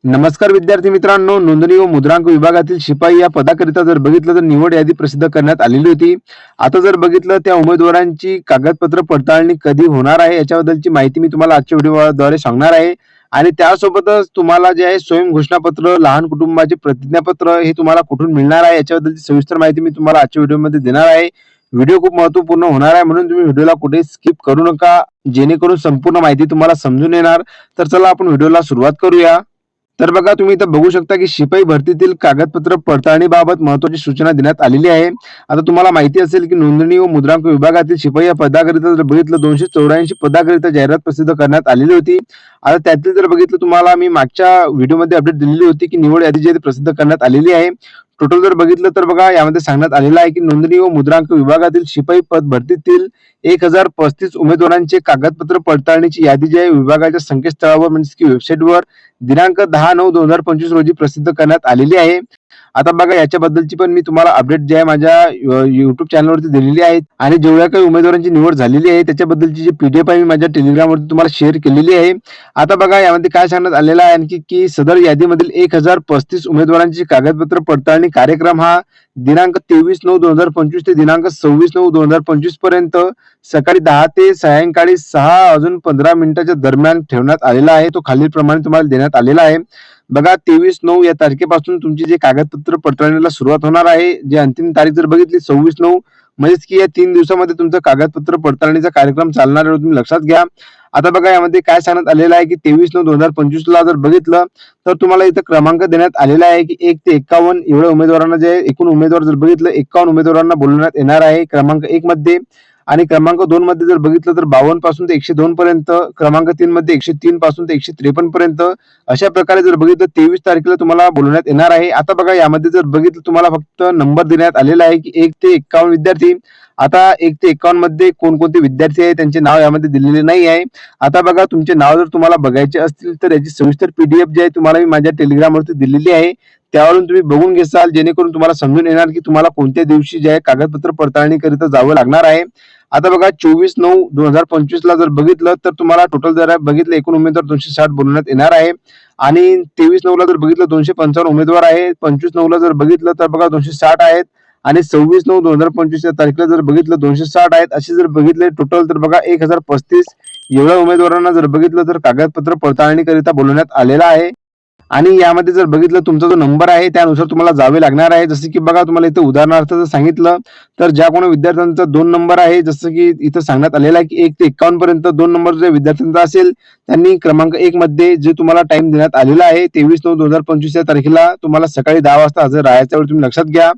नमस्कार विद्यार्थी मित्रांनो, नोंदणी व मुद्रांक विभागातील शिपाई या पदाकरिता जर बघितलं तर निवड यादी प्रसिद्ध करण्यात आलेली होती. आता जर बघितलं त्या उमेदवारांची कागदपत्र पडताळणी कधी होणार आहे याच्याबद्दलची माहिती मी तुम्हाला आजच्या व्हिडिओद्वारे सांगणार आहे. आणि त्यासोबतच तुम्हाला जे आहे स्वयं घोषणापत्र, लहान कुटुंबाचे प्रतिज्ञापत्र हे तुम्हाला कुठून मिळणार आहे याच्याबद्दलची सविस्तर माहिती मी तुम्हाला आजच्या व्हिडिओमध्ये देणार आहे. व्हिडिओ खूप महत्त्वपूर्ण होणार आहे, म्हणून तुम्ही व्हिडिओला कुठे स्किप करू नका, जेणेकरून संपूर्ण माहिती तुम्हाला समजून येणार. तर चला आपण व्हिडिओला सुरुवात करूया. तर बघा, तुम्ही इथं बघू शकता की शिपाई भरतीतील कागदपत्र पडताळणीबाबत महत्त्वाची सूचना देण्यात आलेली आहे. आता तुम्हाला माहिती असेल की नोंदणी व मुद्रांक विभागातील शिपाई या पदाकरिता जर बघितलं 284 पदाकरिता जाहिरात प्रसिद्ध करण्यात आलेली होती. आता त्यातील जर बघितलं तुम्हाला मी मागच्या व्हिडिओमध्ये अपडेट दिलेली होती की निवड यादी जी प्रसिद्ध करण्यात आलेली आहे. टोटल जर बघितलं तर बघा, यामध्ये सांगण्यात आलेलं आहे की नोंदणी व मुद्रांक विभागातील शिपाई पद भरतीतील 1035 उमेदवारांचे कागदपत्र पडताळणीची यादी जी आहे विभागाच्या संकेतस्थळावर म्हणजे की वेबसाईटवर दिनांक 10/9/2025 रोजी प्रसिद्ध करण्यात आलेली आहे. आता बघा, याच्याबद्दलची पण मी तुम्हाला अपडेट जे आहे माझ्या युट्यूब चॅनलवरती दिलेली आहे. आणि जेवढ्या काही उमेदवारांची निवड झालेली आहे त्याच्याबद्दलची जी पीडीएफ आहे मी माझ्या टेलिग्रामवरती तुम्हाला शेअर केलेली आहे. आता बघा, यामध्ये काय सांगण्यात आलेलं आहे आणखी की सदर यादीमधील 1035 उमेदवारांची कागदपत्र पडताळणी कार्यक्रम हा दिनांक 23/9/2025 ते दिनांक 26/9/2025 पर्यंत सकाळी 10 ते सायंकाळी 6:15 दरम्यान ठेवण्यात आलेला आहे. तो खालीलप्रमाणे तुम्हाला देण्यात आलेला आहे. बघा, 23/9 या तारखेपासून तुमची जे कागदपत्र पडताळणीला सुरुवात होणार आहे. जे अंतिम तारीख जर बघितली 26/9, म्हणजेच की या 3 दिवसामध्ये तुमचं कागदपत्र पडताळणीचा कार्यक्रम चालणार आहे, तुम्ही लक्षात घ्या. आता बघा, यामध्ये काय सांगण्यात आलेलं आहे की 23/9/2025 ला जर बघितलं तर तुम्हाला इथं क्रमांक देण्यात आलेला आहे की 1 ते 51 एवढ्या उमेदवारांना जे एकूण उमेदवार जर बघितलं 51 उमेदवारांना बोलवण्यात येणार आहे क्रमांक 1 मध्ये. आणि क्रमांक 2 मध्ये जर बघितलं तर 52 पासून ते 102 पर्यंत, क्रमांक 3 मध्ये 103 पासून ते 153 पर्यंत. अशा प्रकारे जर बघितलं 23 तारखेला तुम्हाला बोलवण्यात येणार आहे. आता बघा, यामध्ये जर बघितलं तुम्हाला फक्त नंबर देण्यात आलेला आहे की 1 ते 51 विद्यार्थी. आता 1 ते 51 मध्ये कोणकोणते विद्यार्थी आहे त्यांचे नाव यामध्ये दिलेले नाही आहे. आता बघा, तुमचे नाव जर तुम्हाला बघायचे असतील तर याची सविस्तर पीडीएफ जी आहे तुम्हाला मी माझ्या टेलिग्रामवरती दिलेली आहे. त्यावरून तुम्ही बघून घेसाल, जेणेकरून तुम्हाला समजून येणार की तुम्हाला कोणत्या दिवशी जे आहे कागदपत्र पडताळणी करिता जावं लागणार आहे. आता बघा, 24/9/2025 ला जर बघितलं तर तुम्हाला टोटल जर बघितलं एकूण उमेदवार 260 बोलवण्यात येणार आहे. आणि 23/9 ला जर बघितलं 255 उमेदवार आहेत. 25/9 ला जर बघितलं तर बघा 260 आहेत. आणि 26/9/2025 या तारखेला जर बघितलं 260 आहेत. असे जर बघितले टोटल तर बघा 1035 एवढ्या उमेदवारांना जर बघितलं तर कागदपत्र पडताळणी करिता बोलवण्यात आलेला आहे. आणि यामध्ये जर बघितलं तुमचा जो नंबर आहे त्यानुसार तुम्हाला जावे लागणार आहे. जसं की बघा, तुम्हाला इथं उदाहरणार्थ जर सांगितलं तर ज्या कोणी विद्यार्थ्यांचा 2 नंबर आहे, जसं की इथं सांगण्यात आलेला आहे की 1 ते 51 पर्यंत 2 नंबर जे विद्यार्थ्यांचा असेल त्यांनी क्रमांक 1 मध्ये जे तुम्हाला टाइम देण्यात आलेला आहे 23/9/2025 या तारखेला तुम्हाला सकाळी 10 वाजता हजर राहायच्या वेळी तुम्ही लक्षात घ्या.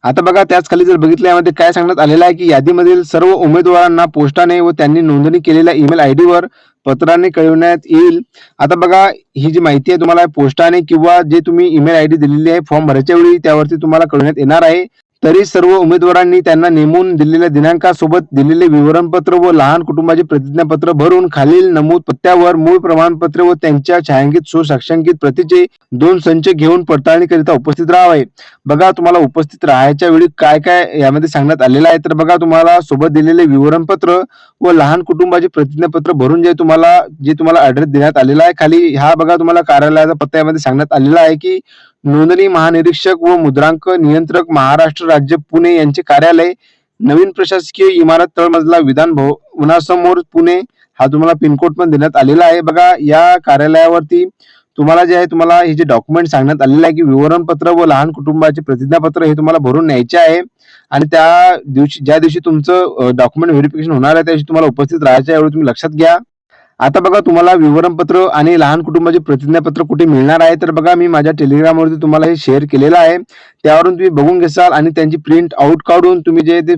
आता बघा, त्याच खाली जर बघितलं यामध्ये काय सांगण्यात आलेलं आहे की यादीमधील सर्व उमेदवारांना पोस्टाने व त्यांनी नोंदणी केलेल्या ईमेल आयडी वर पत्राने कळविण्यात येईल. आता बघा, ही जी माहिती आहे तुम्हाला पोस्टाने किंवा जे तुम्ही ईमेल आयडी दिलेली आहे फॉर्म भरायच्या वेळी त्यावरती तुम्हाला कळविण्यात येणार आहे. तरी सर्व उमेदवारांनी त्यांना नेमून दिलेल्या दिनांकासोबत दिलेले विवरणपत्र व लहान कुटुंबाचे प्रतिज्ञापत्र भरून खालील नमूद पत्त्यावर मूळ प्रमाणपत्र व त्यांच्या छायांकित स्वसाक्षांकित प्रतीचे 2 संच घेऊन पडताळणीकरिता उपस्थित राहावे. बघा, तुम्हाला उपस्थित राहायच्या वेळी काय काय यामध्ये सांगण्यात आलेलं आहे. तर बघा, तुम्हाला सोबत दिलेले विवरणपत्र व लहान कुटुंबाचे प्रतिज्ञापत्र भरून जे तुम्हाला ऍड्रेस देण्यात आलेला आहे खाली, हा बघा तुम्हाला कार्यालयाचा पत्ता यामध्ये सांगण्यात आलेला आहे की नोंदणी महानिरीक्षक व मुद्रांक नियंत्रक महाराष्ट्र राज्य पुणे यांचे कार्यालय, नवीन प्रशासकीय इमारत, तळमजला, विधान भवनासमोर, पुणे. हा तुम्हाला पिनकोड पण देण्यात आलेला आहे. बघा, या कार्यालयावरती तुम्हाला जे आहे तुम्हाला हे जे डॉक्युमेंट सांगण्यात आलेलं आहे की विवरणपत्र व लहान कुटुंबाचे प्रतिज्ञापत्र हे तुम्हाला भरून न्यायचे आहे. आणि त्या दिवशी ज्या दिवशी तुमचं डॉक्युमेंट व्हेरिफिकेशन होणार आहे त्या दिवशी तुम्हाला उपस्थित राहायचं आहे, एवढं तुम्ही लक्षात घ्या. आता बघा, तुम्हाला विवरणपत्र आणि लहान कुटुंबाचे प्रतिज्ञापत्र कुठे मिळणार आहे तर बघा, मी माझ्या टेलिग्रामवरती तुम्हाला हे शेअर केलेलं आहे. त्यावरून तुम्ही बघून घेसाल आणि त्यांची प्रिंट आउट काढून तुम्ही जे ते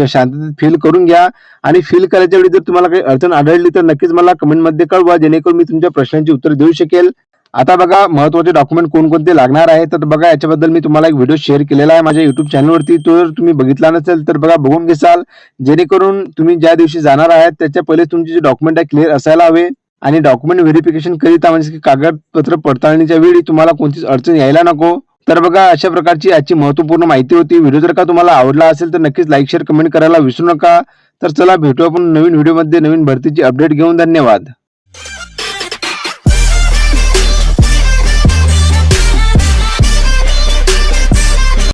शांततेत फिल करून घ्या. आणि फिल करायच्या वेळी जर तुम्हाला काही अडचण आढळली तर नक्कीच मला कमेंटमध्ये कळवा, जेणेकरून मी तुमच्या प्रश्नांची उत्तर देऊ शकेल. आता बघा, महत्त्वाचे डॉक्युमेंट कोणकोणते लागणार आहे तर बघा, याच्याबद्दल मी तुम्हाला एक व्हिडिओ शेअर केलेला आहे माझ्या युट्यूब चॅनलवरती. तो जर तुम्ही बघितला नसेल तर बघा, बघून घेसाल, जेणेकरून तुम्ही ज्या दिवशी जाणार आहात त्याच्या पहिले तुमचे जे डॉक्युमेंट आहे क्लिअर असायला हवे. आणि डॉक्युमेंट व्हेरिफिकेशन करिता म्हणजे की कागदपत्र पडताळणीच्या वेळी तुम्हाला कोणतीच अडचण यायला नको. तर बघा, अशा प्रकारची आजची महत्त्वपूर्ण माहिती होती. व्हिडिओ जर का तुम्हाला आवडला असेल तर नक्कीच लाईक शेअर कमेंट करायला विसरू नका. तर चला, भेटू आपण नवीन व्हिडिओमध्ये नवीन भरतीची अपडेट घेऊन. धन्यवाद.